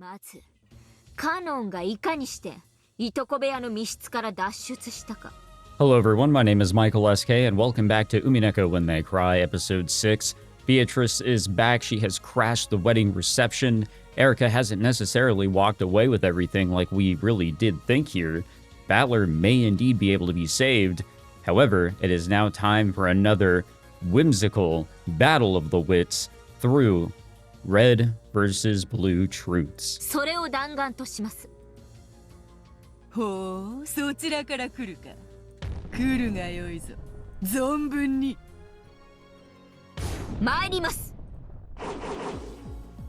まずカノンがいかにしていとこ部屋の密室から脱出したか。 Hello everyone, my name is Michael SK and welcome back to Umineko When They Cry, episode 6. Beatrice is back, she has crashed the wedding reception. Erica hasn't necessarily walked away with everything like we really did think here. Battler may indeed be able to be saved. However, it is now time for another whimsical battle of the wits through red versus blue truths. それを弾丸とします。ほう、そちらから来るか。来るがよいぞ。存分に。参ります。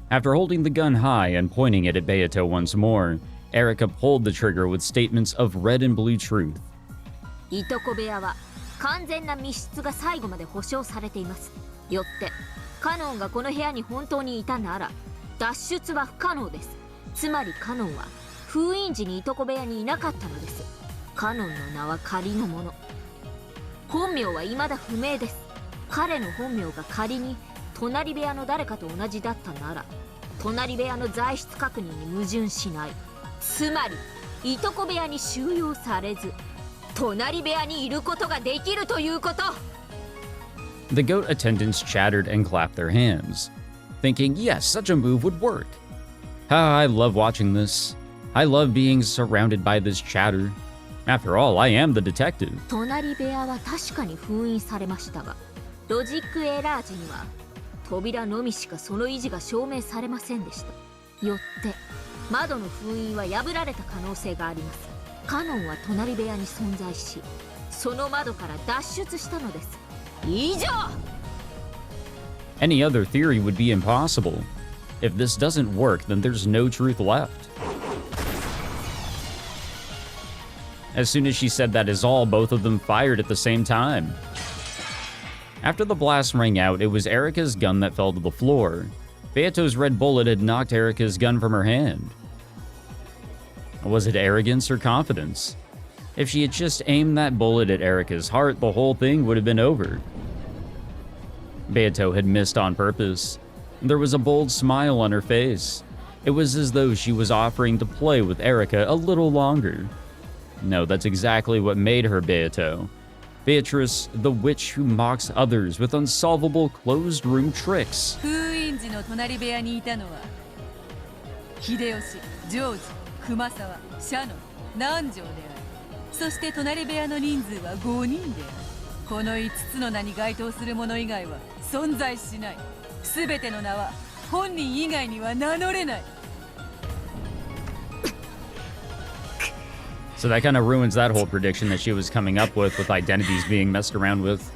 After holding the gun high and pointing it at Beato once more, Erica pulled the trigger with statements of red and blue truth. いとこ部屋は完全な密室が最後まで保証されています。よってカノンがこの部屋に本当にいたなら脱出は不可能です。つまりカノンは封印時にいとこ部屋にいなかったのです。カノンの名は仮のもの。本名は未だ不明です。彼の本名が仮に隣部屋の誰かと同じだったなら隣部屋の在室確認に矛盾しない。つまりいとこ部屋に収容されず隣部屋にいることができるということ。 The goat attendants chattered and clapped their hands, thinking, yes, such a move would work. I love watching this. I love being surrounded by this chatter. After all, I am the detective. 隣部屋は確かに封印されましたが、ロジックエラー時には扉のみしかその維持が証明されませんでした。よって窓の封印は破られた可能性があります。カノンは隣部屋に存在し、その窓から脱出したのです。以上。 Any other theory would be impossible. If this doesn't work, then there's no truth left. As soon as she said that is all, both of them fired at the same time. After the blast rang out, it was Erica's gun that fell to the floor. Beato's red bullet had knocked Erica's gun from her hand. Was it arrogance or confidence? If she had just aimed that bullet at Erica's heart, the whole thing would have been over. Beato had missed on purpose. There was a bold smile on her face. It was as though she was offering to play with Erica a little longer. No, that's exactly what made her Beato. Beatrice, the witch who mocks others with unsolvable closed-room tricks. 封印時の隣部屋にいたのは秀吉、ジョージ、熊沢、シャノン、南條である。そして隣部屋の人数は5人である。この5つの名に該当する者以外は存在しない。すべての名は本人以外には名乗れない。 So that kind of ruins that whole prediction that she was coming up with identities being messed around with.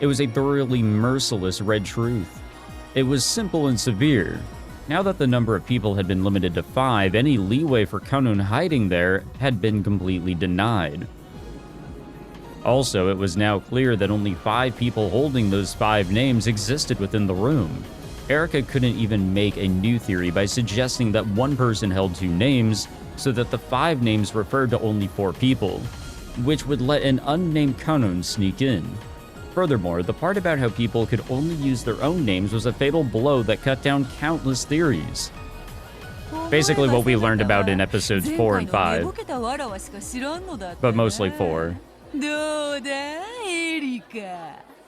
It was a thoroughly merciless red truth. It was simple and severe. Now that the number of people had been limited to 5, any leeway for Kanun hiding there had been completely denied. Also, it was now clear that only 5 people holding those 5 names existed within the room. Erica couldn't even make a new theory by suggesting that one person held 2 names, so that the 5 names referred to only 4 people, which would let an unnamed Kanun sneak in. Furthermore, the part about how people could only use their own names was a fatal blow that cut down countless theories. Basically what we learned about in episodes 4 and 5, but mostly 4.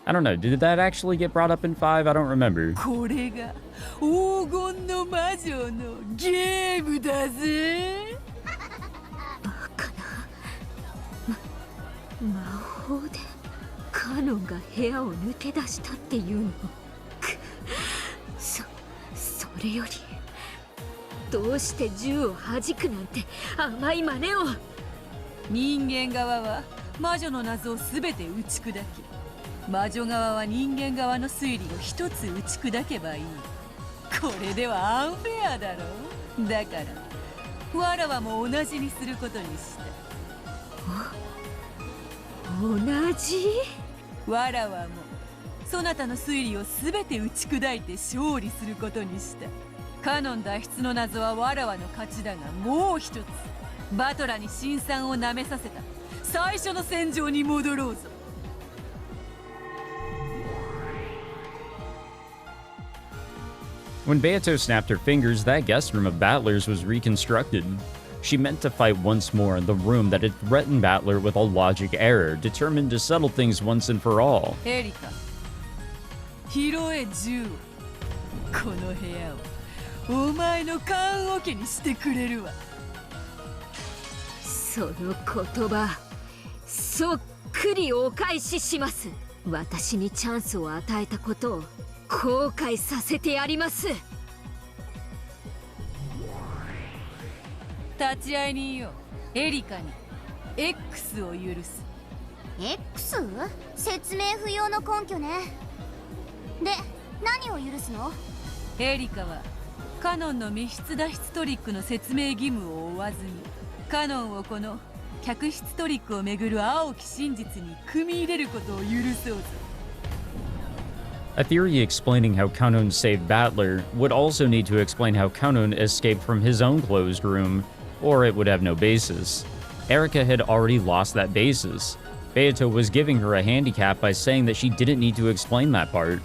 I don't know, did that actually get brought up in 5? I don't remember. これが黄金の魔女のゲームだぜ。バカな。魔法でカノンが部屋を抜け出したっていうの。それよりどうして銃を弾くなんて甘い真似を。人間側は魔女の謎をすべて打ち砕き、魔女側は人間側の推理を一つ打ち砕けばいい。これではアンフェアだろ。だからわらわも同じにすることにした。同じ？わらわもそなたの推理をすべて打ち砕いて勝利することにした。カノン脱出の謎はわらわの勝ちだが、もう一つバトラに辛酸をなめさせた最初の戦場に戻ろうぞ。When Beato snapped her fingers, that guest room of Battler's was reconstructed. She meant to fight once more in the room that had threatened Battler with a logic error, determined to settle things once and for all. エリカ、拾え銃を。この部屋をお前の棺桶にしてくれるわ。その言葉、そっくりお返しします。私にチャンスを与えたことを後悔させてやります。立ち会い人よ、エリカに X を許す。 X？ 説明不要の根拠ね。で、何を許すの？エリカはカノンの密室脱出トリックの説明義務を負わずに、カノンをこの客室トリックをめぐる青き真実に組み入れることを許そうぞ。 A theory explaining how Kanon saved Battler would also need to explain how Kanon escaped from his own closed room, or it would have no basis. Erika had already lost that basis. Beato was giving her a handicap by saying that she didn't need to explain that part.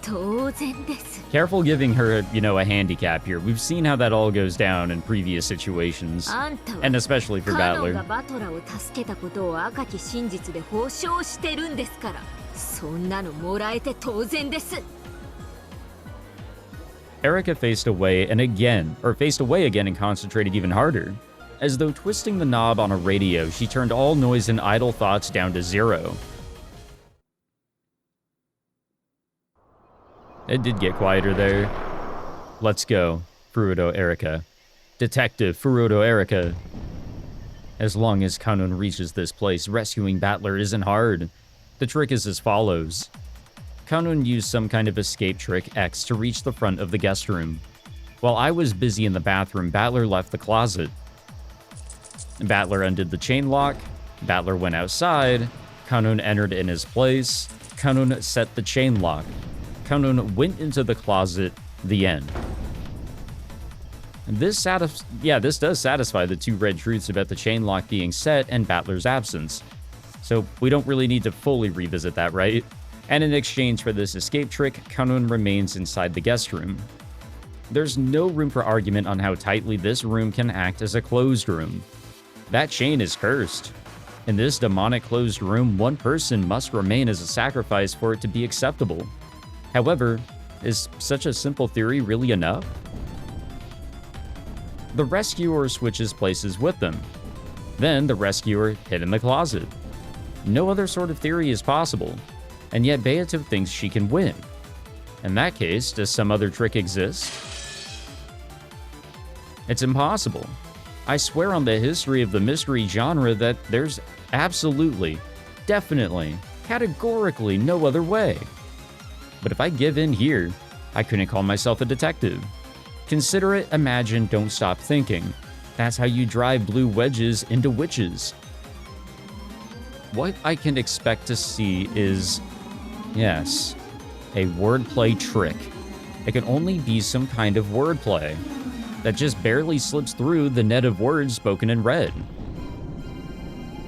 当然です。 Careful giving her, a handicap here. We've seen how that all goes down in previous situations, あんたは and especially for カノン Battler. がバトラーを助けたことを赤き真実で保証してるんですから、そんなのもらえて当然です。 Erika faced away again and concentrated even harder. As though twisting the knob on a radio, she turned all noise and idle thoughts down to 0. It did get quieter there. Let's go, Furuto Erika. Detective Furuto Erika. As long as Kanon reaches this place, rescuing Battler isn't hard. The trick is as follows. Kanon used some kind of escape trick X to reach the front of the guest room. While I was busy in the bathroom, Battler left the closet. Battler undid the chain lock. Battler went outside. Kanon entered in his place. Kanon set the chain lock. Kanon went into the closet. The end. This does satisfy the two red truths about the chain lock being set and Battler's absence. So we don't really need to fully revisit that, right? And in exchange for this escape trick, Kanon remains inside the guest room. There's no room for argument on how tightly this room can act as a closed room. That chain is cursed. In this demonic closed room, one person must remain as a sacrifice for it to be acceptable. However, is such a simple theory really enough? The rescuer switches places with them. Then the rescuer hid in the closet. No other sort of theory is possible, and yet Beato thinks she can win. In that case, does some other trick exist? It's impossible. I swear on the history of the mystery genre that there's absolutely, definitely, categorically no other way. But if I give in here, I couldn't call myself a detective. Consider it, imagine, don't stop thinking. That's how you drive blue wedges into witches. What I can expect to see is, yes, a wordplay trick. It can only be some kind of wordplay that just barely slips through the net of words spoken in red.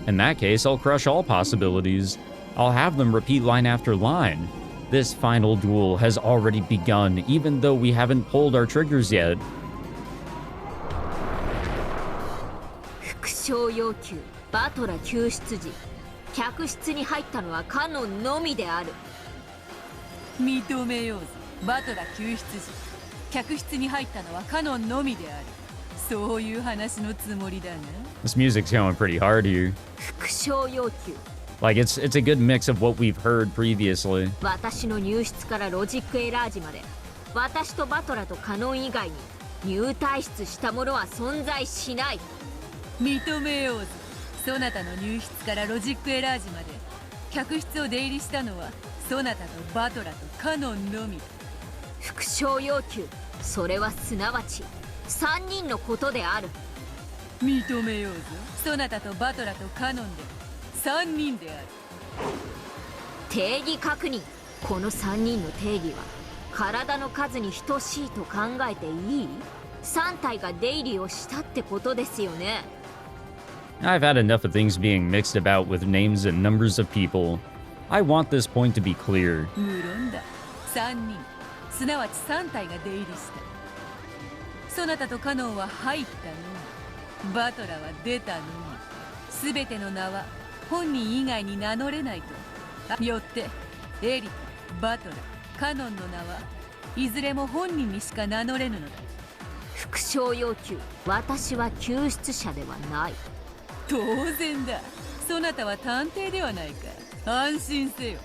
In that case, I'll crush all possibilities. I'll have them repeat line after line. This final duel has already begun, even though we haven't pulled our triggers yet. 副賞要求バトラ救出時、客室に入ったのはカノンのみである。認めようぞ。バトラ救出時、客室に入ったのはカノンのみである。そういう話のつもりだな。 This music's going pretty hard here. 副賞要求。 Like, it's a good mix of what we've heard previously. 私の入室からロジックエラージまで、私とバトラとカノン以外に入退出したものは存在しない。認めようぞ。そなたの入室からロジックエラージまで、客室を出入りしたのはそなたとバトラとカノンのみ。副賞要求、それはすなわち3人のことである。認めようぞ。そなたとバトラとカノンで3人である。定義確認。この3人の定義は体の数に等しいと考えていい？ 3体が出入りをしたってことですよね。 I've had enough of things being mixed about with names and numbers of people. I want this point to be clear. 無論だ。3人。すなわち3体が出入りした。そなたとカノンは入ったのみ、バトラは出たのみ。全ての名は本人以外に名乗れないと。よってエリカ、バトラ、カノンの名はいずれも本人にしか名乗れぬのだ。復唱要求。私は救出者ではない。当然だ。そなたは探偵ではないか。安心せよ。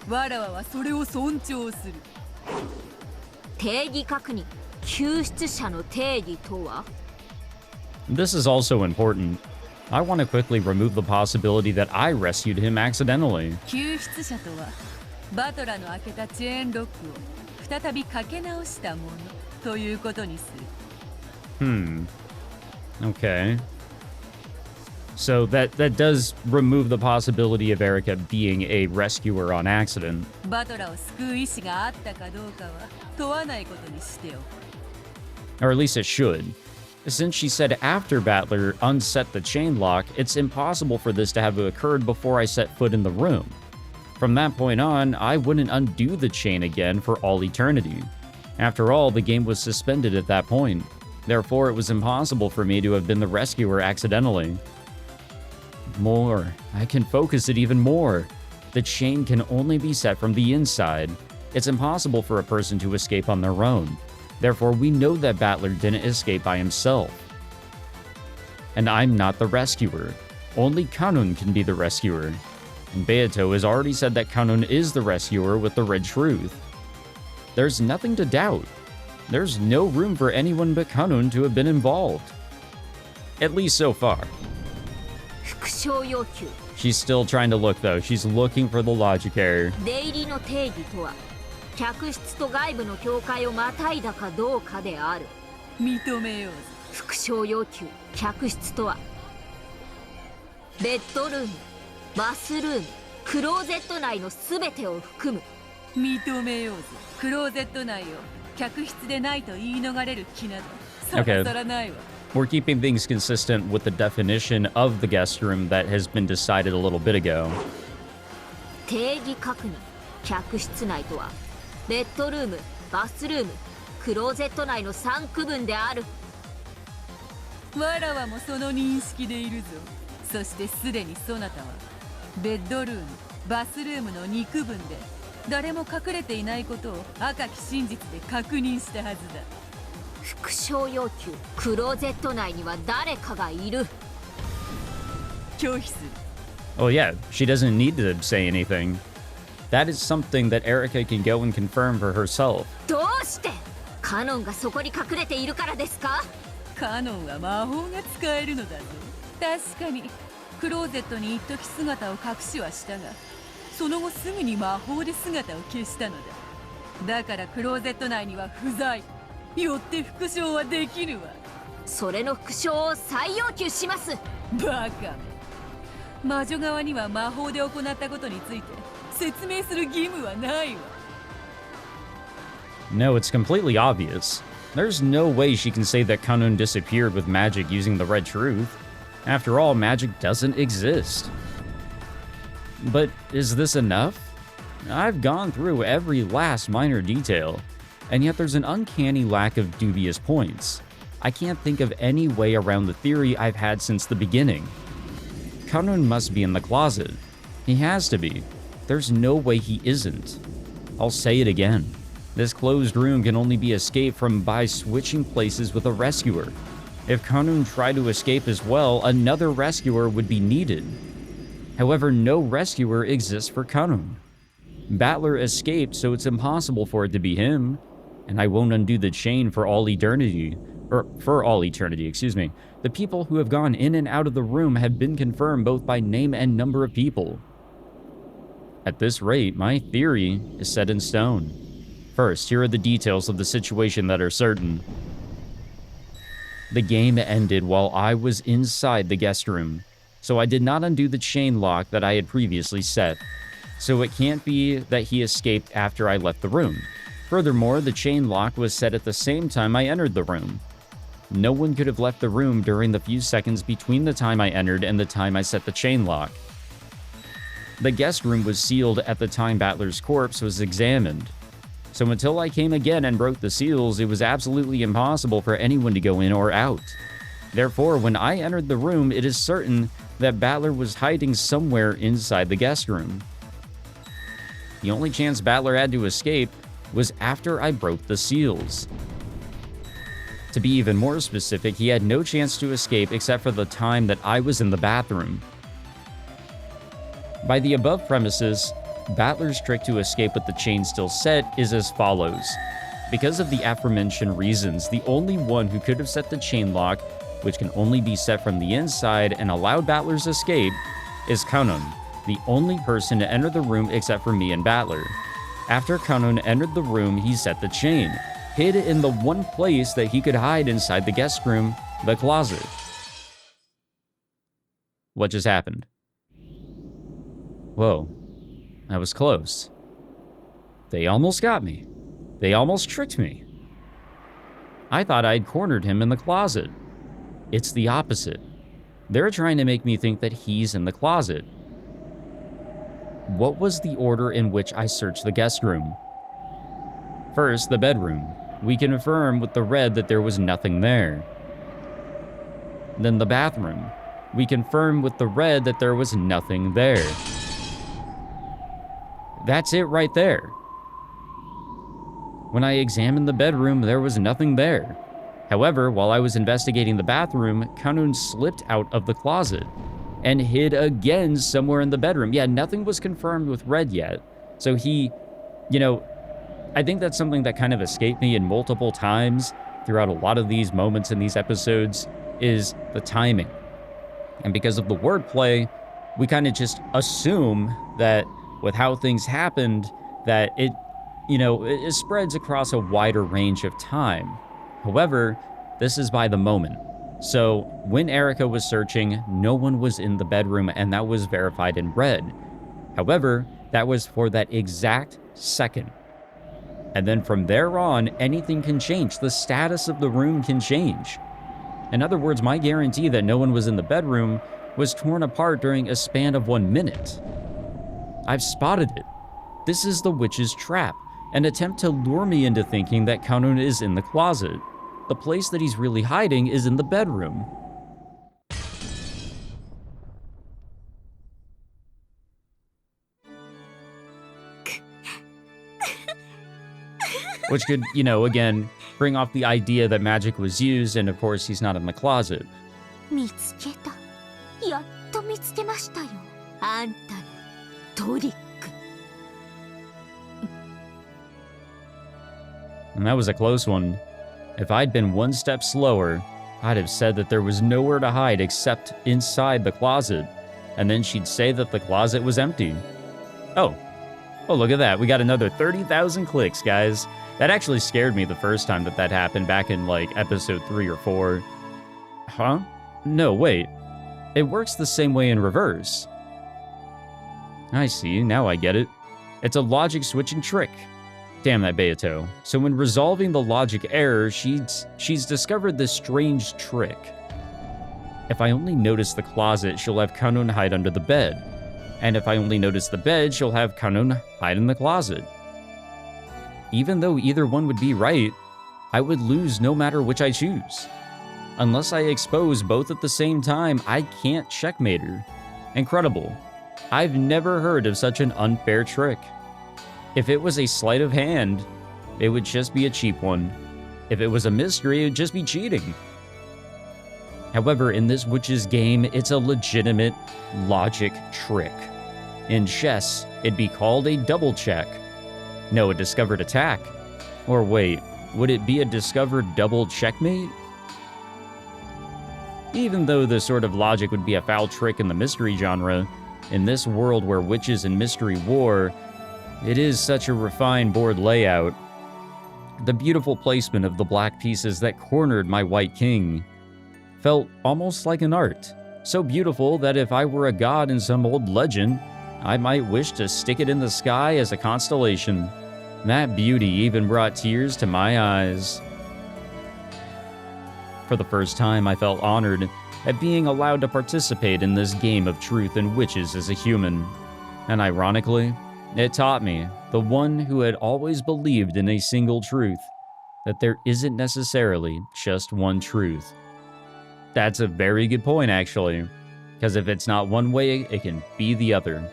わらわはそれを尊重する。定義確認。救出者の定義とは？ This is also important. I want to quickly remove the possibility that I rescued him accidentally. 救出者とはバトラの開けたチェーンロックを再びかけ直したものということにする。Okay. So that does remove the possibility of Erica being a rescuer on accident. バトラを救う意志があったかどうかは問わないことにしておく。Or at least it should. Since she said after Battler unset the chain lock, it's impossible for this to have occurred before I set foot in the room. From that point on, I wouldn't undo the chain again for all eternity. After all, the game was suspended at that point. Therefore, it was impossible for me to have been the rescuer accidentally. More. I can focus it even more. The chain can only be set from the inside. It's impossible for a person to escape on their own. Therefore, we know that Battler didn't escape by himself. And I'm not the rescuer. Only Kanun can be the rescuer. And Beato has already said that Kanun is the rescuer with the red truth. There's nothing to doubt. There's no room for anyone but Kanun to have been involved. At least so far. 復唱要求。 She's still trying to look though. She's looking for the logic error. 出入りの定義とは、客室と外部の境界をまたいだかどうかである。認めようぞ。復唱要求。客室とは、ベッドルーム、バスルーム、クローゼット内のすべてを含む。認めようぞ。クローゼット内を客室でないと言い逃れる気などさらさらないわ。We're keeping things consistent with the definition of the guest room that has been decided a little bit ago. 定義確認。客室内とは、ベッドルーム、バスルーム、クローゼット内の3区分である。わらわもその認識でいるぞ。そしてすでにそなたはベッドルーム、バスルームの2区分で誰も隠れていないことを赤き真実で確認したはずだ。復唱要求。クローゼット内には誰かがいる。拒否する。 Oh yeah, she doesn't need to say anything. That is something that Erica can go and confirm for herself. どうしてカノンがそこに隠れているからですか？カノンは魔法が使えるのだぞ。確かにクローゼットに一時姿を隠しはしたが、その後すぐに魔法で姿を消したのだ。だからクローゼット内には不在。よって復唱はできるわ。それの復唱を再要求します。バカめ。魔女側には魔法で行ったことについて説明する義務はないわ。 No, it's completely obvious. There's no way she can say that Kanun disappeared with magic using the red truth. After all, magic doesn't exist. But is this enough? I've gone through every last minor detail, and yet there's an uncanny lack of dubious points. I can't think of any way around the theory I've had since the beginning. Kanun must be in the closet. He has to be. There's no way he isn't. I'll say it again. This closed room can only be escaped from by switching places with a rescuer. If Kanun tried to escape as well, another rescuer would be needed. However, no rescuer exists for Kanun. Battler escaped, so it's impossible for it to be him. And I won't undo the chain for all eternity. Excuse me. The people who have gone in and out of the room have been confirmed both by name and number of people. At this rate, my theory is set in stone. First, here are the details of the situation that are certain. The game ended while I was inside the guest room, so I did not undo the chain lock that I had previously set. So it can't be that he escaped after I left the room. Furthermore, the chain lock was set at the same time I entered the room. No one could have left the room during the few seconds between the time I entered and the time I set the chain lock. The guest room was sealed at the time Battler's corpse was examined. So until I came again and broke the seals, it was absolutely impossible for anyone to go in or out. Therefore, when I entered the room, it is certain that Battler was hiding somewhere inside the guest room. The only chance Battler had to escape was after I broke the seals. To be even more specific, he had no chance to escape except for the time that I was in the bathroom. By the above premises, Battler's trick to escape with the chain still set is as follows. Because of the aforementioned reasons, the only one who could have set the chain lock, which can only be set from the inside and allowed Battler's escape, is Kanon, the only person to enter the room except for me and Battler. After Kanon entered the room, he set the chain, hid in the one place that he could hide inside the guest room, the closet. What just happened? Whoa, that was close. They almost got me. They almost tricked me. I thought I'd cornered him in the closet. It's the opposite. They're trying to make me think that he's in the closet. What was the order in which I searched the guest room? First, the bedroom. We confirm with the red that there was nothing there. Then the bathroom. We confirm with the red that there was nothing there. That's it right there. When I examined the bedroom, there was nothing there. However, while I was investigating the bathroom, Kanun slipped out of the closet and hid again somewhere in the bedroom. Yeah, nothing was confirmed with red yet. So he, I think that's something that kind of escaped me in multiple times throughout a lot of these moments in these episodes, is the timing. And because of the wordplay, we kind of just assume that with how things happened, that it spreads across a wider range of time. However, this is by the moment. So when Erica was searching, no one was in the bedroom, and that was verified in red. However, that was for that exact second. And then from there on, anything can change. The status of the room can change. In other words, my guarantee that no one was in the bedroom was torn apart during a span of 1 minute. I've spotted it. This is the witch's trap, an attempt to lure me into thinking that Kanun is in the closet. The place that he's really hiding is in the bedroom. Which could, again, bring off the idea that magic was used, and of course he's not in the closet. 見つけた。やっと見つけましたよ。あんたのトリック。 And that was a close one. If I'd been one step slower, I'd have said that there was nowhere to hide except inside the closet, and then she'd say that the closet was empty. Oh, look at that. We got another 30,000 clicks, guys. That actually scared me the first time that happened back in, episode 3 or 4. Huh? No, wait. It works the same way in reverse. I see, now I get it. It's a logic switching trick. Damn that Beato. So when resolving the logic error, she's discovered this strange trick. If I only notice the closet, she'll have Kanun hide under the bed. And if I only notice the bed, she'll have Kanun hide in the closet. Even though either one would be right, I would lose no matter which I choose. Unless I expose both at the same time, I can't checkmate her. Incredible. I've never heard of such an unfair trick. If it was a sleight of hand, it would just be a cheap one. If it was a mystery, it would just be cheating. However, in this witch's game, it's a legitimate logic trick. In chess, it'd be called a double check. No, a discovered attack. Or wait, would it be a discovered double checkmate? Even though this sort of logic would be a foul trick in the mystery genre, in this world where witches and mystery war, it is such a refined board layout. The beautiful placement of the black pieces that cornered my white king felt almost like an art. So beautiful that if I were a god in some old legend, I might wish to stick it in the sky as a constellation. That beauty even brought tears to my eyes. For the first time, I felt honored at being allowed to participate in this game of truth and witches as a human. And ironically, it taught me the one who had always believed in a single truth, that there isn't necessarily just one truth. That's a very good point, actually, because if it's not one way, it can be the other.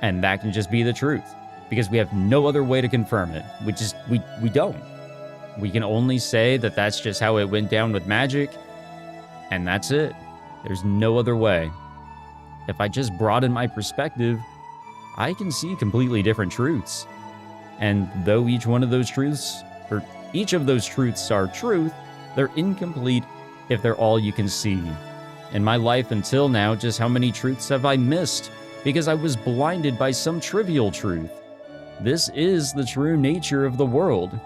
And that can just be the truth, because we have no other way to confirm it. We don't. We can only say that that's just how it went down with magic, and that's it. There's no other way. If I just broaden my perspective, I can see completely different truths. And though each of those truths are truth, they're incomplete if they're all you can see. In my life until now, just how many truths have I missed because I was blinded by some trivial truth? This is the true nature of the world.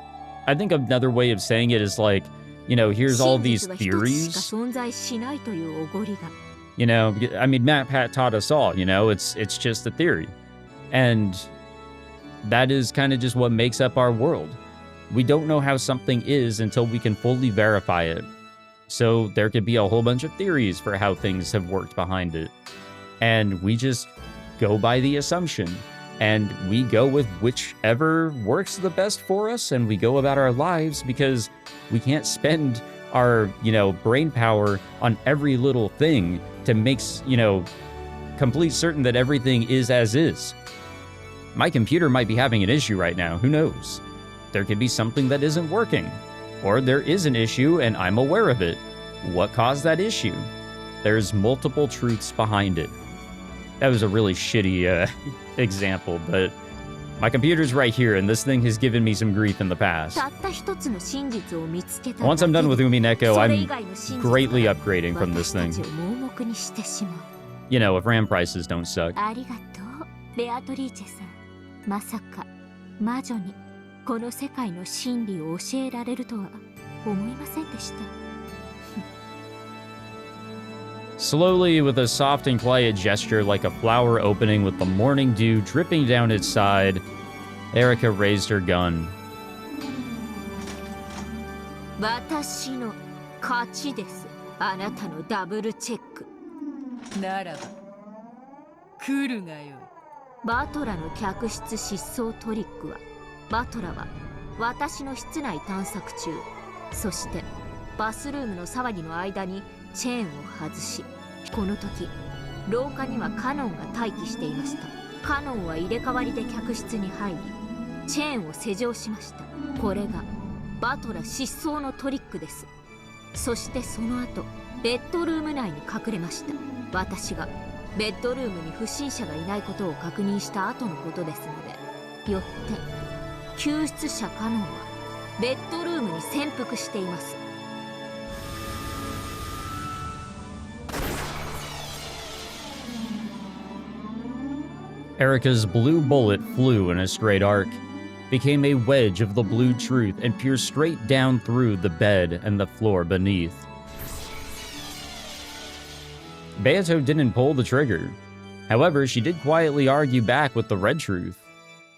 I think another way of saying it is like, here's all these theories. I mean, Matt Pat taught us all, it's just a theory. And that is kind of just what makes up our world. We don't know how something is until we can fully verify it. So there could be a whole bunch of theories for how things have worked behind it. And we just go by the assumption. And we go with whichever works the best for us, and we go about our lives because we can't spend our, brain power on every little thing to make, complete certain that everything is as is. My computer might be having an issue right now, who knows? There could be something that isn't working. Or there is an issue and I'm aware of it. What caused that issue? There's multiple truths behind it. That was a really shitty example, but my computer's right here, and this thing has given me some grief in the past. Once I'm done with Umineko, I'm greatly upgrading from this thing. If RAM prices don't suck. ベアトリーチェさん、まさか魔女にこの世界の真理を教えられるとは思いませんでした。Slowly, with a soft and quiet gesture like a flower opening with the morning dew dripping down its side, Erica raised her gun. 私の勝ちです。あなたのダブルチェック。ならば、来るがよい。バトラの客室失踪トリックは、バトラは私の室内探索中、そしてバスルームの騒ぎの間にチェーンを外し、この時廊下にはカノンが待機していました。カノンは入れ替わりで客室に入り、チェーンを施錠しました。これがバトラ失踪のトリックです。そしてその後ベッドルーム内に隠れました。私がベッドルームに不審者がいないことを確認した後のことですので、よって救出者カノンはベッドルームに潜伏しています。Erica's blue bullet flew in a straight arc, became a wedge of the blue truth, and pierced straight down through the bed and the floor beneath. Beato didn't pull the trigger. However, she did quietly argue back with the red truth.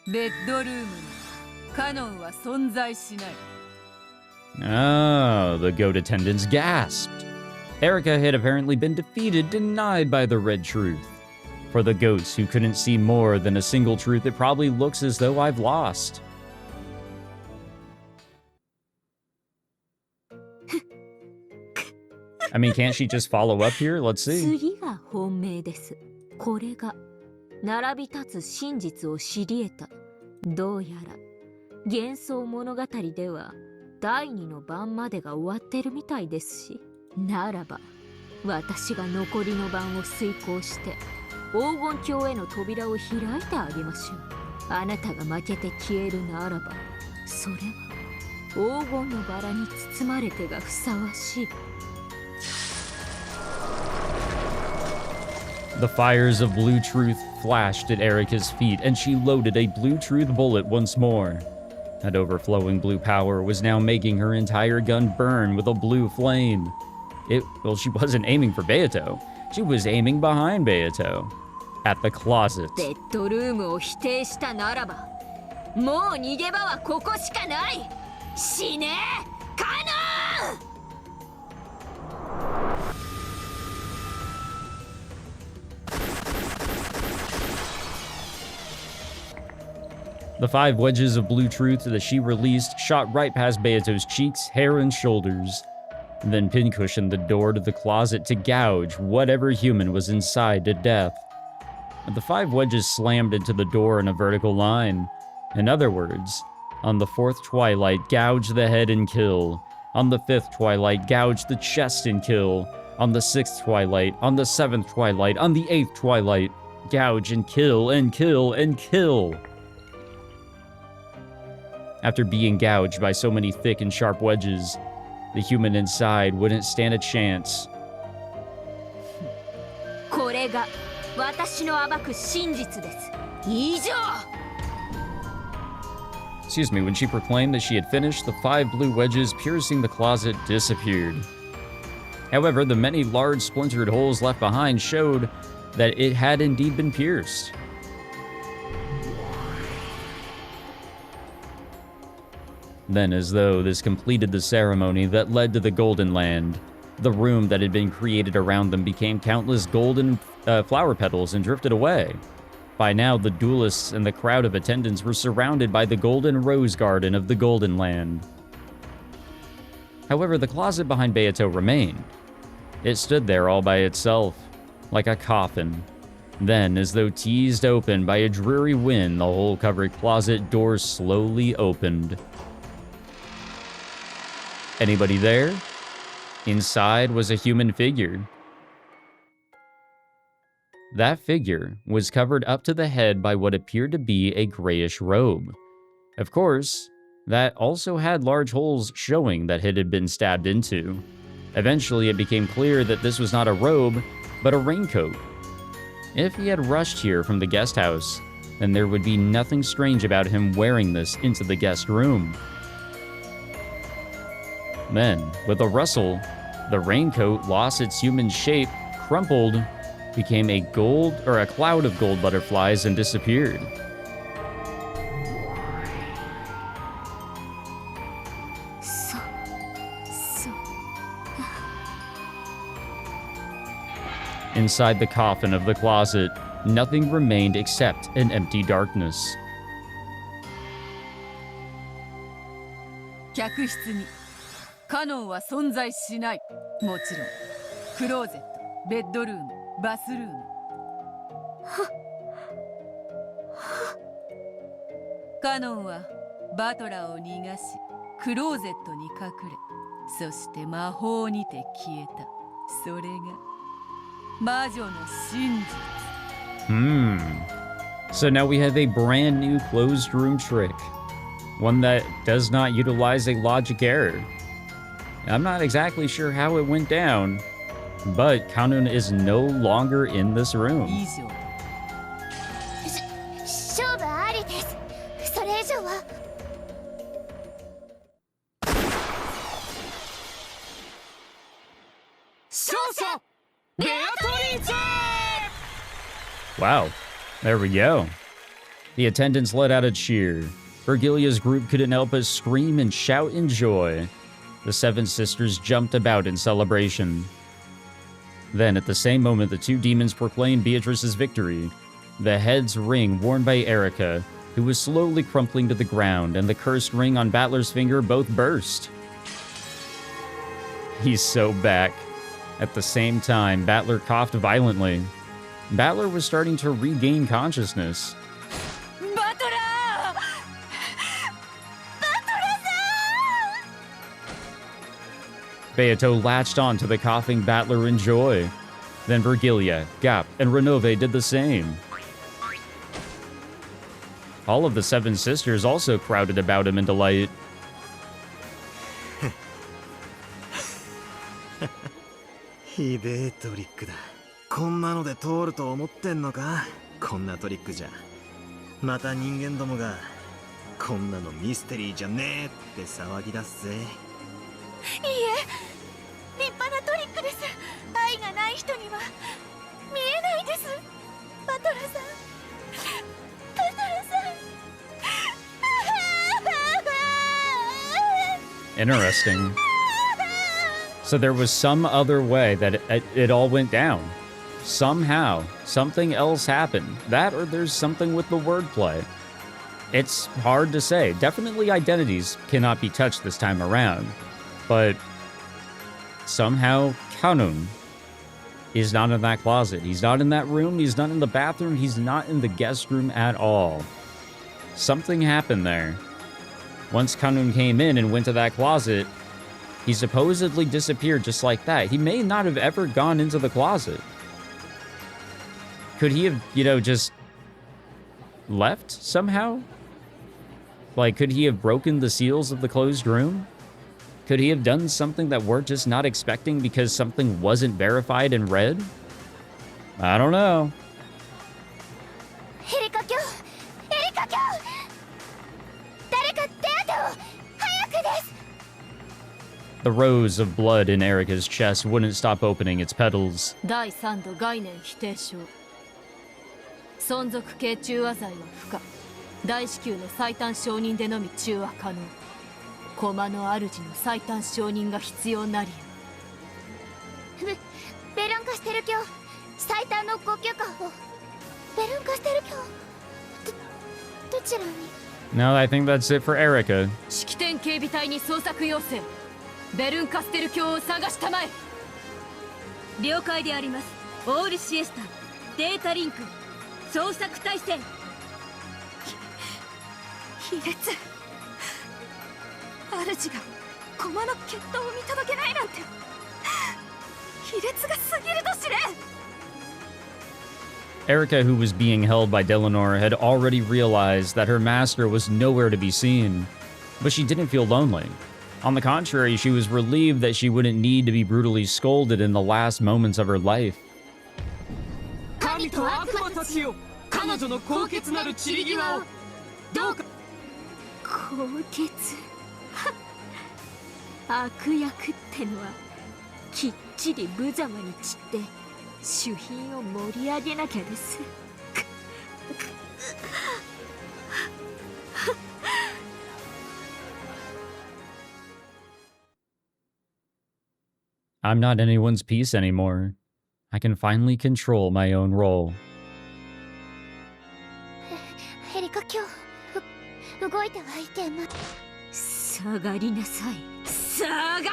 ベッドルームにカノンは存在しない。Oh, the goat attendants gasped. Erica had apparently been defeated, denied by the red truth. For the goats who couldn't see more than a single truth, it probably looks as though I've lost. I mean, can't she just follow up here? Let's see. 次が本命です。これが並び立つ真実を知り得た。どうやら幻想物語では第二の晩までが終わってるみたいですし、ならば私が残りの晩を遂行して黄金鏡への扉を開いてあげましょう。あなたが負けて消えるならば、それは黄金のバラに包まれてがふさわしい。The fires of blue truth flashed at Erica's feet, and she loaded a blue truth bullet once more. That overflowing blue power was now making her entire gun burn with a blue flame. She wasn't aiming for Beato. She was aiming behind Beato. At the closet. ベッドルームを否定したならば、もう逃げ場はここしかない。死ね、カノン! The 5 wedges of blue truth that she released shot right past Beato's cheeks, hair, and shoulders, then pincushioned the door to the closet to gouge whatever human was inside to death. The 5 wedges slammed into the door in a vertical line. In other words, on the 4th twilight, gouge the head and kill. On the 5th twilight, gouge the chest and kill. On the 6th twilight, on the 7th twilight, on the 8th twilight, gouge and kill and kill and kill. After being gouged by so many thick and sharp wedges, the human inside wouldn't stand a chance. これが私の暴く真実です。以上! Excuse me, when she proclaimed that she had finished, the 5 blue wedges piercing the closet disappeared. However, the many large splintered holes left behind showed that it had indeed been pierced. Then, as though this completed the ceremony that led to the Golden Land, the room that had been created around them became countless golden flower petals and drifted away. By now, the duelists and the crowd of attendants were surrounded by the golden rose garden of the Golden Land. However, the closet behind Beato remained. It stood there all by itself, like a coffin. Then, as though teased open by a dreary wind, the hole-covered closet door slowly opened. Anybody there? Inside was a human figure. That figure was covered up to the head by what appeared to be a grayish robe. Of course, that also had large holes showing that it had been stabbed into. Eventually, it became clear that this was not a robe, but a raincoat. If he had rushed here from the guest house, then there would be nothing strange about him wearing this into the guest room. Then, with a rustle, the raincoat lost its human shape, crumpled, became a cloud of gold butterflies and disappeared. Inside the coffin of the closet, nothing remained except an empty darkness. 客室にカノンは存在しない。もちろんクローゼット、ベッドルーム、バスルーム。カノンはバトラーを逃がしクローゼットに隠れ、そして魔法にて消えた。それが魔女の真実。So now we have a brand new closed room trick. One that does not utilize a logic error. I'm not exactly sure how it went down, but Kanun is no longer in this room. 以上。勝負ありです。それ以上は。勝者ベアトリーチェ! Wow, there we go. The attendants let out a cheer. Virgilia's group couldn't help but scream and shout in joy. The 7 sisters jumped about in celebration. Then, at the same moment, the 2 demons proclaimed Beatrice's victory. The head's ring worn by Erica, who was slowly crumpling to the ground, and the cursed ring on Battler's finger both burst. He's so back. At the same time, Battler coughed violently. Battler was starting to regain consciousness. Beato latched on to the coughing Battler in joy. Then Virgilia, Gap, and Renove did the same. All of the 7 sisters also crowded about him in delight. ひでえトリックだ。こんなので通ると思ってんのか？こんなトリックじゃ。また人間どもがこんなのミステリーじゃねえって騒ぎ出すぜ。いいえ、立派なトリックです。愛がない人には見えないです。バトラさん、バトラさん。Interesting. So there was some other way that it all went down. Somehow, something else happened. That or there's something with the wordplay. It's hard to say. Definitely identities cannot be touched this time around. But somehow Kanun is not in that closet. He's not in that room. He's not in the bathroom. He's not in the guest room at all. Something happened there. Once Kanun came in and went to that closet, he supposedly disappeared just like that. He may not have ever gone into the closet. Could he have, just left somehow? Like, could he have broken the seals of the closed room? Could he have done something that we're just not expecting because something wasn't verified and read? I don't know. The rose of blood in Erika's chest wouldn't stop opening its petals. 第3度概念否定症存続系中和剤は不可大至急の最短承認でのみ中和可能駒の主の最短承認が必要なりベルン化してる今日最短の呼吸感をベルン化してる今日どちらに No, I think that's it for Erika. 式典警備隊に捜索要請ベルンカステル卿を探したまえ了解でありますオールシエスタデータリンク捜索体制卑劣主が駒の決闘を見届けないなんて卑劣が過ぎると知れ Erika, who was being held by Delanor, had already realized that her master was nowhere to be seen, but she didn't feel lonely. On the contrary, she was relieved that she wouldn't need to be brutally scolded in the last moments of her life. 神と悪魔たちよ彼女の高潔なる散り際をどうか高潔悪役ってのはきっちり無様に散って主賓を盛り上げなきゃです I'm not anyone's piece anymore. I can finally control my own role. エリカ今日動いてはいけま下がりなさい下がれ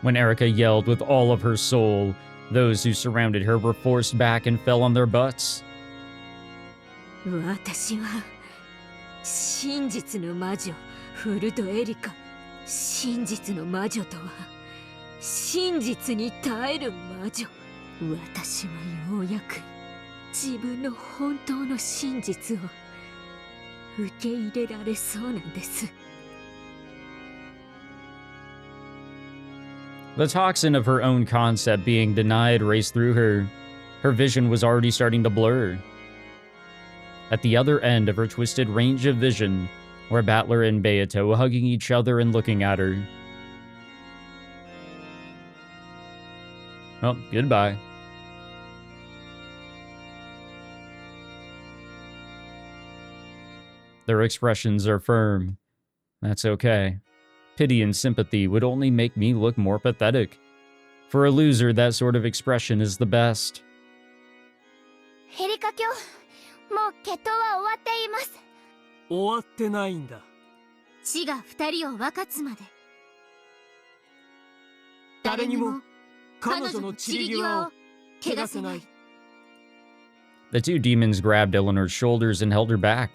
When Erika yelled with all of her soul, those who surrounded her were forced back and fell on their butts. 私は真実の魔女フルドエリカ真実の魔女とは真実に耐える魔女私はようやく自分の本当の真実を受け入れられそうなんです The toxin of her own concept being denied raced through her. Her vision was already starting to blur. At the other end of her twisted range of vision were Battler and Beato hugging each other and looking at her. Well, goodbye. Their expressions are firm. That's okay. Pity and sympathy would only make me look more pathetic. For a loser, that sort of expression is the best. エリカ今日もう決闘は終わっています終わってないんだ死が二人を分かつまで誰にも彼女の散り際を汚せない The two demons grabbed Eleanor's shoulders and held her back.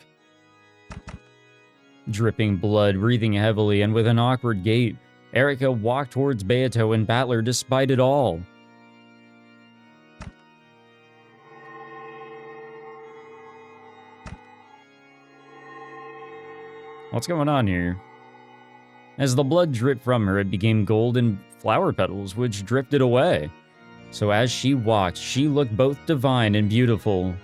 Dripping blood, breathing heavily, and with an awkward gait, Erika walked towards Beato and Battler despite it all. What's going on here? As the blood dripped from her, it became golden flower petals, which drifted away. So as she walked, she looked both divine and beautiful.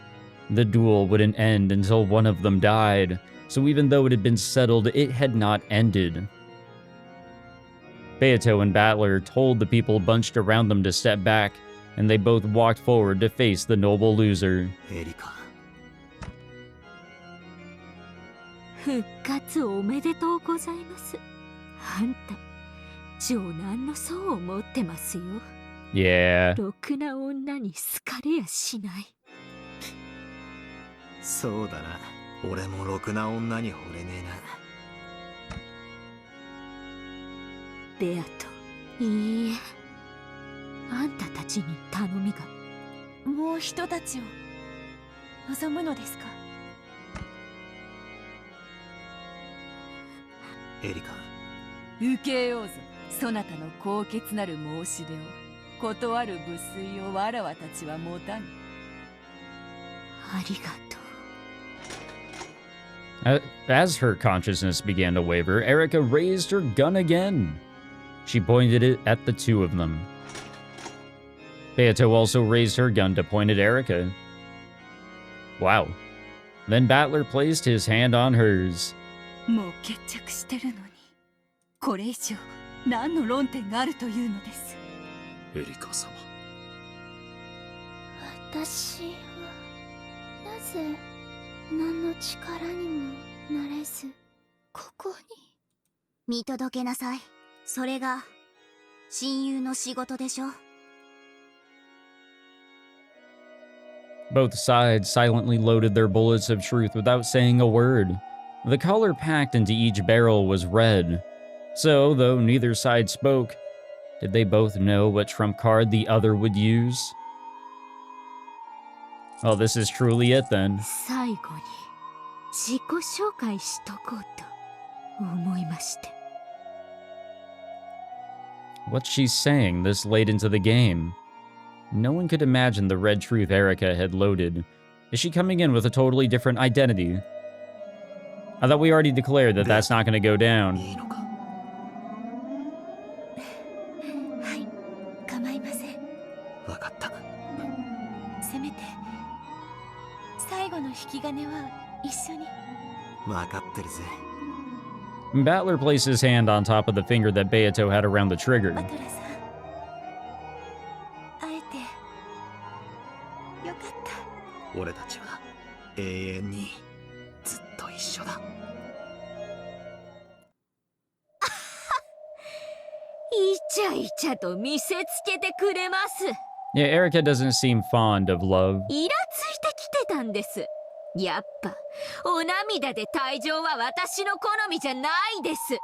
The duel wouldn't end until one of them died, so even though it had been settled, it had not ended. Beato and Battler told the people bunched around them to step back, and they both walked forward to face the noble loser. エリカ復活おめでとうございますあんた長男の層を持ってますよ Yeah. ろくな女に好かれやしないそうだな俺もろくな女に惚れねベアト、いいえ、あんたたちに頼みが。もう人たちを望むのですか？えな。エリカ、受けようぞそなたの高潔なる申し出を。断る無粋をわらわたちは持たぬ。ありがとう。As her consciousness began to waver, Erica raised her gun again. She pointed it at the two of them. Beato also raised her gun to point at Erica. Wow. Then Battler placed his hand on hers. もう決着してるのに、これ以上何の論点があるというのです。エリカ様。私はなぜ何の力にもなれずここに。見届けなさい。それが親友の仕事でしょ。Both sides silently loaded their bullets of truth without saying a word. The color packed into each barrel was red. So, though neither side spoke, did they both know what trump card the other would use? Well, this is truly it then. 最後に自己紹介しとこうと思いまして。What's she saying this late into the game? No one could imagine the red truth Erica had loaded. Is she coming in with a totally different identity? I thought we already declared that that's not going to go down. いいのか。はい、構いません。わかった。せめて最後の引き金は一緒に。わかってるぜ。Battler placed his hand on top of the finger that Beato had around the trigger. バトラさん、会えてよかった。俺たちは永遠にずっと一緒だ。イチャイチャと見せつけてくれます。 Yeah, Erica doesn't seem fond of love. イラついてきてたんです。やっぱお涙で退場は私の好みじゃないです。や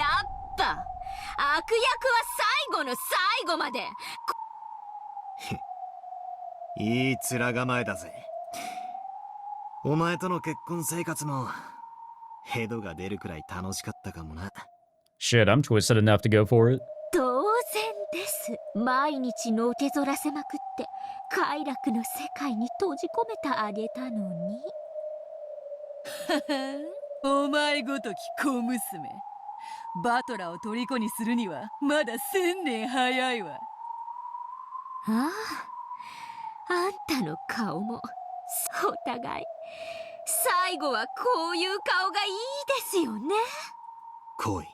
っぱ悪役は最後の最後まで。いい面構えだぜ。お前との結婚生活もヘドが出るくらい楽しかったかもな。Shit, I'm twisted enough to go for it. 当然です。毎日のけぞらせまくって快楽の世界に閉じ込めてあげたのに。お前ごとき小娘、バトラーを虜にするにはまだ1000年早いわ。ああ、あんたの顔もお互い最後はこういう顔がいいですよね。恋。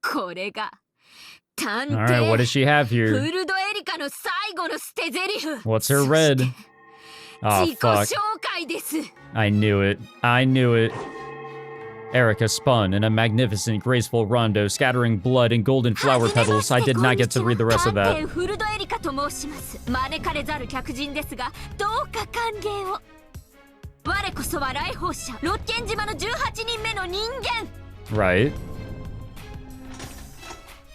これが探 Alright, what 偵 does she have フ here? ルドエリカの最後の捨て台詞。 What's her red? Oh, 自己 fuck. 紹介です。 I knew it. I knew it. Erica spun in a magnificent, graceful rondo, scattering blood and golden flower petals. I did not get to read the rest of 探 that. 偵フルドエリカと申します。招かれざる客人ですが、どうか歓迎を。我こそは来訪者、ロッケン島の18人目の人間。 Right.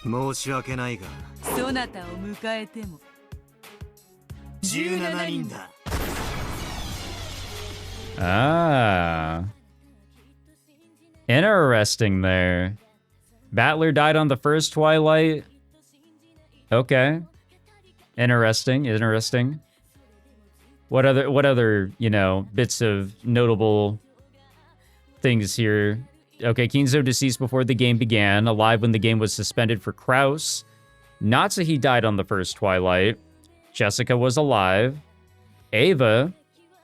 申し訳ないがそなたを迎えても17人だ。Ah. Interesting there. Battler died on the first Twilight. Okay. Interesting, interesting. What other, you know, bits of notable things here? Okay, Kinzo deceased before the game began, alive when the game was suspended for Kraus. Natsuhi died on the first Twilight. Jessica was alive. Ava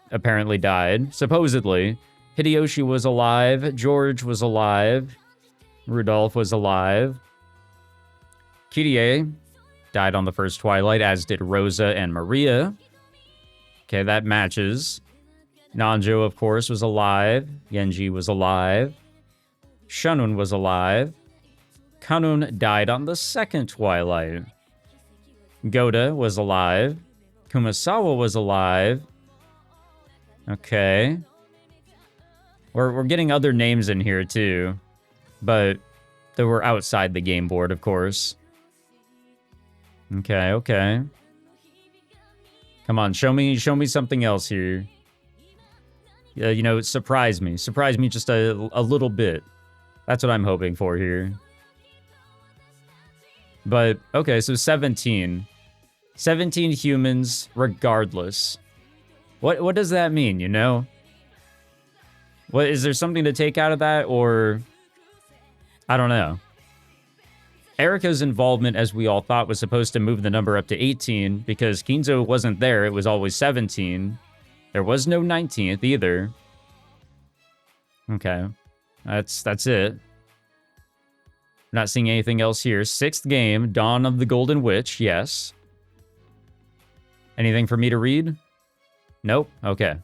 apparently died, supposedly. Hideyoshi was alive. George was alive. Rudolph was alive. Kirie died on the first Twilight, as did Rosa and Maria. Okay, that matches. Nanjo, of course, was alive. Genji was alive. Shunun was alive. Kanun died on the second Twilight. Goda was alive. Kumasawa was alive. Okay. We're getting other names in here too, but they were outside the game board, of course. Okay, okay. Come on, show me something else here. Yeah, you know, surprise me just a little bit. That's what I'm hoping for here. But okay, so 17 humans, regardless. What does that mean? You know, what is there something to take out of that, or I don't know. Erika's involvement, as we all thought, was supposed to move the number up to 18 because Kinzo wasn't there. It was always 17. There was no 19th either. Okay. That's it. Not seeing anything else here. 6th game, Dawn of the Golden Witch, yes. Anything for me to read? Nope. Okay.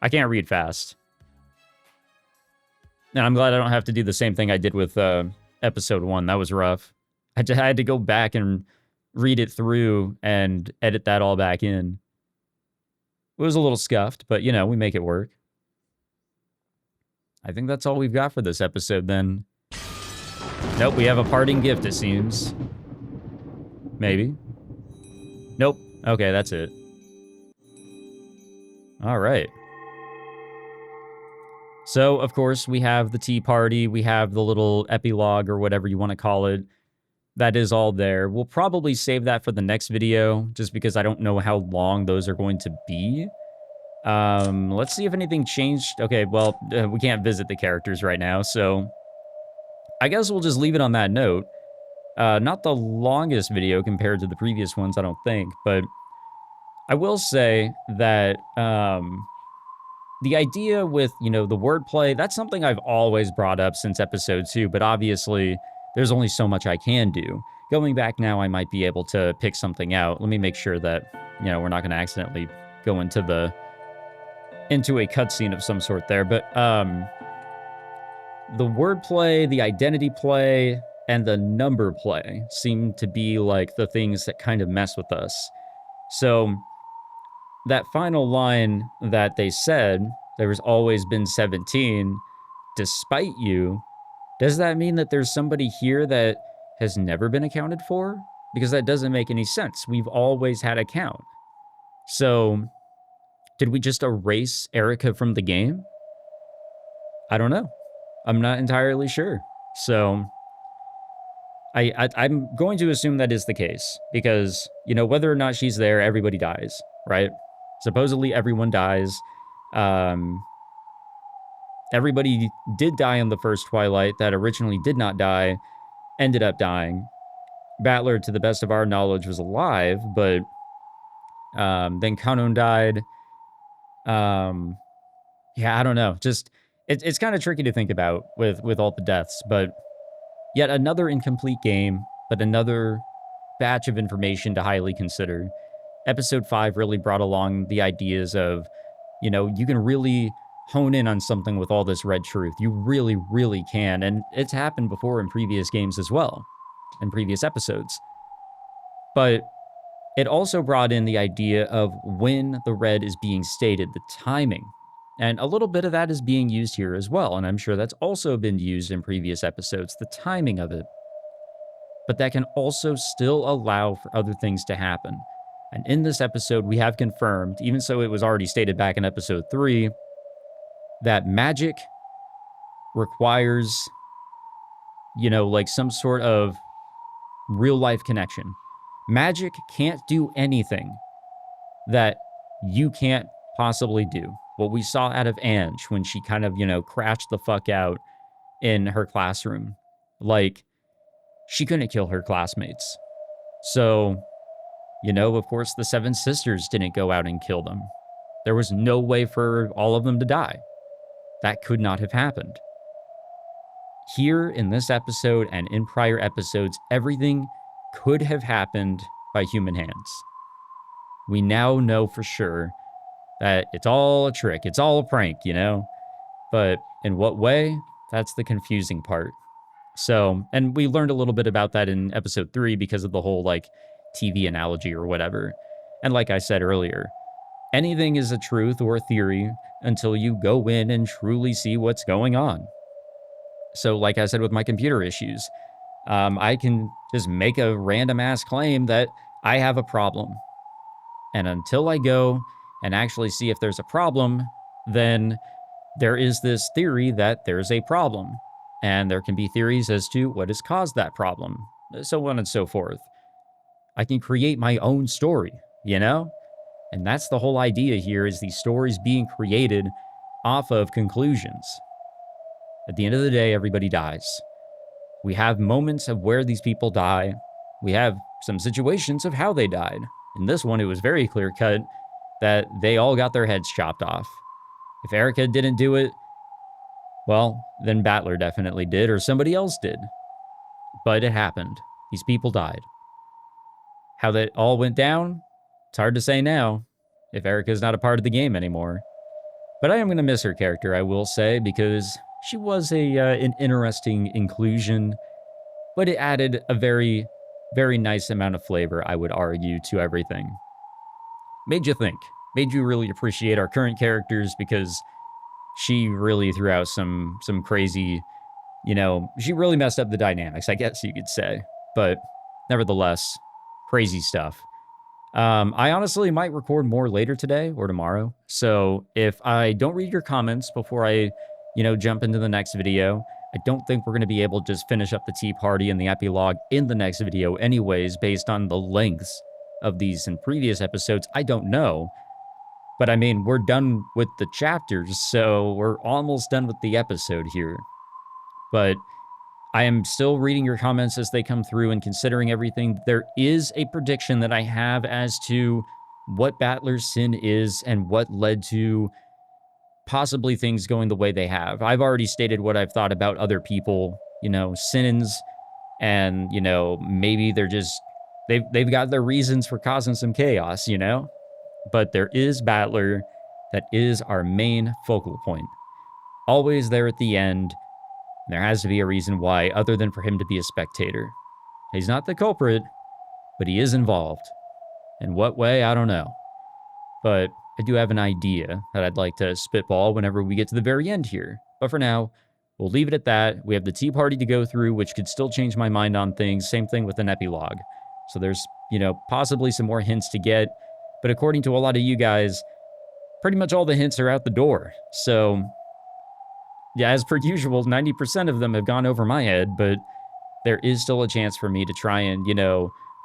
I can't read fast. And I'm glad I don't have to do the same thing I did with episode 1. That was rough. I had to go back and read it through and edit that all back in. It was a little scuffed, but, you know, we make it work. I think that's all we've got for this episode, then. Nope, we have a parting gift, it seems. Maybe. Nope. Okay, that's it. All right. So, of course, we have the tea party. We have the little epilogue or whatever you want to call it. That is all there. We'll probably save that for the next video, just because I don't know how long those are going to be. Let's see if anything changed. Okay, well, we can't visit the characters right now, so I guess we'll just leave it on that note. Not the longest video compared to the previous ones, I don't think, but I will say that the idea with, you know, the wordplay, that's something I've always brought up since episode 2, but obviously there's only so much I can do. Going back now, I might be able to pick something out. Let me make sure that, you know, we're not going to accidentally go into a cutscene of some sort there, but the wordplay, the identity play, and the number play seem to be like the things that kind of mess with us. So that final line that they said, there has always been 17, despite you, does that mean that there's somebody here that has never been accounted for? Because that doesn't make any sense. We've always had a count. So did we just erase Erika from the game? I don't know. I'm not entirely sure. So I'm going to assume that is the case because, you know, whether or not she's there, everybody dies, right? Supposedly everyone dies. Everybody did die in the first Twilight that originally did not die, ended up dying. Battler, to the best of our knowledge, was alive, but then Kanon died. Yeah, I don't know. Just it's kind of tricky to think about with all the deaths, but yet another incomplete game, but another batch of information to highly consider. Episode 5 really brought along the ideas of, you know, you can really hone in on something with all this red truth. You really, really can. And it's happened before in previous games as well, in previous episodes. But it also brought in the idea of when the red is being stated, the timing. And a little bit of that is being used here as well. And I'm sure that's also been used in previous episodes, the timing of it. But that can also still allow for other things to happen. And in this episode, we have confirmed, even so it was already stated back in episode 3, that magic requires, you know, like some sort of real-life connection. Magic can't do anything that you can't possibly do. What we saw out of Ange when she kind of, you know, crashed the fuck out in her classroom. Like, she couldn't kill her classmates. So, you know, of course, the 7 sisters didn't go out and kill them. There was no way for all of them to die. That could not have happened. Here in this episode and in prior episodes, everything could have happened by human hands. We now know for sure that it's all a trick. It's all a prank, you know? But in what way? That's the confusing part. So, and we learned a little bit about that in episode 3 because of the whole, like, TV analogy or whatever. And like I said earlier, anything is a truth or a theory until you go in and truly see what's going on. So like I said with my computer issues, I can just make a random ass claim that I have a problem. And until I go and actually see if there's a problem, then there is this theory that there's a problem. And there can be theories as to what has caused that problem, so on and so forth. I can create my own story, you know? And that's the whole idea here, is these stories being created off of conclusions. At the end of the day, everybody dies. We have moments of where these people die. We have some situations of how they died. In this one, it was very clear-cut that they all got their heads chopped off. If Erica didn't do it, well, then Battler definitely did, or somebody else did. But it happened. These people died. How that all went down, it's hard to say now, if Erica's not a part of the game anymore. But I am going to miss her character, I will say, because she was an interesting inclusion, but it added a very, very nice amount of flavor, I would argue, to everything. Made you think. Made you really appreciate our current characters, because she really threw out some crazy, you know, she really messed up the dynamics, I guess you could say. But nevertheless, crazy stuff. I honestly might record more later today or tomorrow. So if I don't read your comments before I, jump into the next video, I don't think we're going to be able to just finish up the tea party and the epilogue in the next video anyways, based on the lengths of these in previous episodes. I don't know. But I mean, we're done with the chapters, so we're almost done with the episode here. But I am still reading your comments as they come through and considering everything. There is a prediction that I have as to what Battler's sin is and what led to possibly things going the way they have. I've already stated what I've thought about other people, sins, and, maybe they're just, they've got their reasons for causing some chaos, But there is Battler that is our main focal point. Always there at the end. There has to be a reason why, other than for him to be a spectator. He's not the culprit, but he is involved. In what way, I don't know. But I do have an idea that I'd like to spitball whenever we get to the very end here. But for now, we'll leave it at that. We have the tea party to go through, which could still change my mind on things. Same thing with an epilogue. So there's, possibly some more hints to get. But according to a lot of you guys, pretty much all the hints are out the door. So yeah, as per usual, 90% of them have gone over my head, but there is still a chance for me to try and,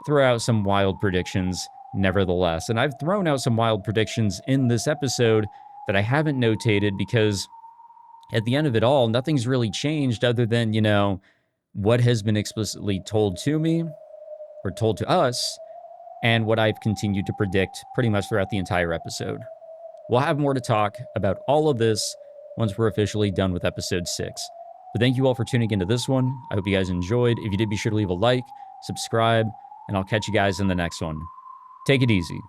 throw out some wild predictions nevertheless. And I've thrown out some wild predictions in this episode that I haven't notated because at the end of it all, nothing's really changed other than, what has been explicitly told to me or told to us and what I've continued to predict pretty much throughout the entire episode. We'll have more to talk about all of this once we're officially done with episode 6. But thank you all for tuning into this one. I hope you guys enjoyed. If you did, be sure to leave a like, subscribe, and I'll catch you guys in the next one. Take it easy.